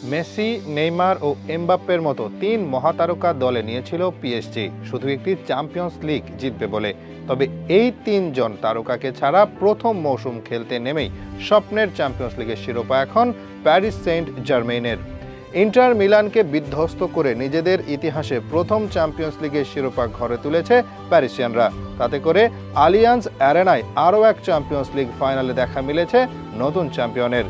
Messi, Neymar ও এমবাপ্পের মতো তিন মহাতারকা দলে নিয়েছিল পিএসজি শুধু একটি চ্যাম্পিয়ন্স লিগ জিতবে বলে। তবে এই তিনজন তারকাকে ছাড়া প্রথম মৌসুম খেলতে নেমেই স্বপ্নের চ্যাম্পিয়ন্স লিগের শিরোপা এখন প্যারিস সেন্ট জার্মেইনের। ইন্টার মিলানকে বিধ্বস্ত করে নিজেদের ইতিহাসে প্রথম চ্যাম্পিয়ন্স লিগের শিরোপা ঘরে তুলেছে প্যারিসিয়ানরা। তাতে করে আলিয়ান্স অ্যারেনায় আরও এক চ্যাম্পিয়ন্স লিগ ফাইনালে দেখা মিলেছে নতুন চ্যাম্পিয়নের।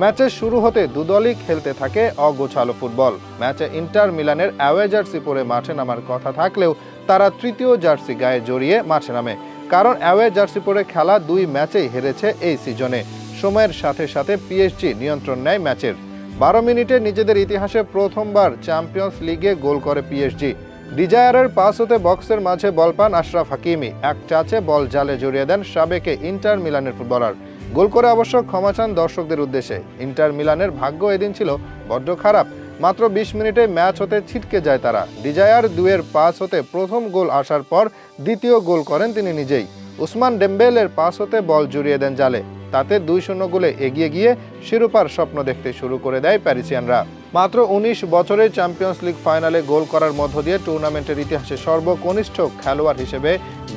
ম্যাচের শুরু হতে দুদলই খেলতে থাকে অগোছালো ফুটবল। ম্যাচে ইন্টার মিলানের অ্যাওয়ে জার্সি পরে মাঠে নামার কথা থাকলেও তারা তৃতীয় জার্সি গায়ে জড়িয়ে মাঠে নামে, কারণ অ্যাওয়ে জার্সি পরে খেলা দুই ম্যাচেই হেরেছে এই সিজনে। সময়ের সাথে সাথে পিএসজি নিয়ন্ত্রণ নেয় ম্যাচের। 12 মিনিটে নিজেদের ইতিহাসে প্রথমবার চ্যাম্পিয়ন্স লিগে গোল করে পিএসজি। ডিজায়ারের পাস হতে বক্সের মাঝে বল পান আশরাফ হাকিমি, এক টাচে বল জালে জড়িয়ে দেন সাবেকে ইন্টার মিলানের ফুটবলার। গোল করে অবশ্য ক্ষমা চান দর্শকদের উদ্দেশ্যে। ইন্টার মিলানের ভাগ্য এদিন ছিল বড্ড খারাপ। মাত্র 20 মিনিটে ম্যাচ হতে ছিটকে যায় তারা। ডিজায়ার দুয়ের পাস হতে প্রথম গোল আসার পর দ্বিতীয় গোল করেন তিনি নিজেই। উসমান ডেম্বেলের পাস হতে বল জড়িয়ে দেন জালে। তাতে 2-0 গোলে এগিয়ে গিয়ে শিরোপার স্বপ্ন দেখতে শুরু করে দেয় প্যারিসিয়ানরা। মাত্র 19 বছরে চ্যাম্পিয়ন্স লিগ ফাইনালে গোল করার মধ্য দিয়ে টুর্নামেন্টের ইতিহাসে সর্বকনিষ্ঠ খেলোয়াড় হিসেবে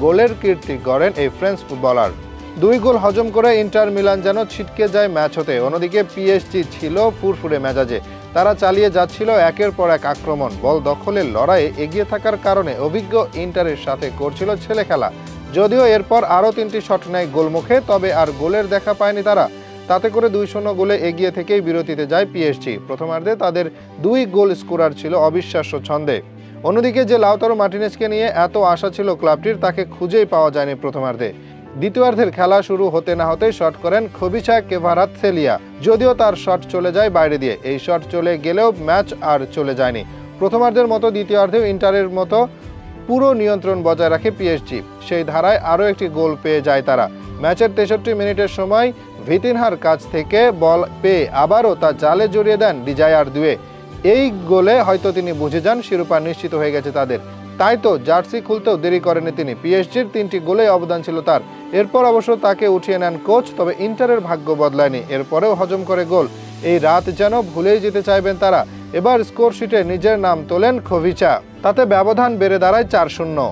গোলের কীর্তি গড়েন এই ফ্রেঞ্চ ফুটবলার। 2 গোল হজম করে ইন্টার মিলান যেন ছিটকে যায় ম্যাচ হতে। অন্যদিকে পিএসজি ছিল ফুরফুরে মেজাজে। তারা চালিয়ে যাচ্ছিল একের পর এক আক্রমণ। বল দখলের লড়াইয়ে এগিয়ে থাকার কারণে অভিজ্ঞ ইন্টারের সাথে করছিল ছেলে খেলা। যদিও এরপর আরও 3টি শট নেয় গোলমুখে, তবে আর গোলের দেখা পায়নি তারা। তাতে করে 2-0 গোলে এগিয়ে থেকেই বিরতিতে যায় পিএসজি। প্রথমার্ধে তাদের 2 গোল স্কোরার ছিল অবিশ্বাস্য ছন্দে। অন্যদিকে যে লাউতারো মার্টিনেজকে নিয়ে এত আশা ছিল ক্লাবটির, তাকে খুঁজেই পাওয়া যায়নি প্রথমার্ধে। দ্বিতীয়ার্ধের খেলা শুরু হতে না হতেই শট করেন খবিচা কেভারাতসেলিয়া, যদিও তার শট চলে যায় বাইরে দিয়ে। এই শট চলে গেলেও ম্যাচ আর চলে যায়নি। প্রথমার্ধের মতো দ্বিতীয়ার্ধেও ইন্টারের মতো পুরো নিয়ন্ত্রণ বজায় রাখে পিএসজি। সেই ধারায় আরও একটি গোল পেয়ে যায় তারা। ম্যাচের 63 মিনিটের সময় ভিতিনহার কাছ থেকে বল পেয়ে আবারও তা জালে জড়িয়ে দেন ডিজায়ার দুয়ে। এই গোলে হয়তো তিনি বুঝে যান শিরোপা নিশ্চিত হয়ে গেছে তাদের। তাই তো জার্সি খুলতেও দেরি করেনি তিনি। পিএসজির 3টি গোলে অবদান ছিল তার। এরপর অবশ্য তাকে উঠিয়ে নেন কোচ, তবে ইন্টারের ভাগ্য বদলায়নি। এরপরেও হজম করে গোল। এই রাত যেন ভুলেই যেতে চাইবেন তারা। এবার স্কোর শিটে নিজের নাম তোলেন খবিচা। তাতে ব্যবধান বেড়ে দাঁড়ায় 4-0।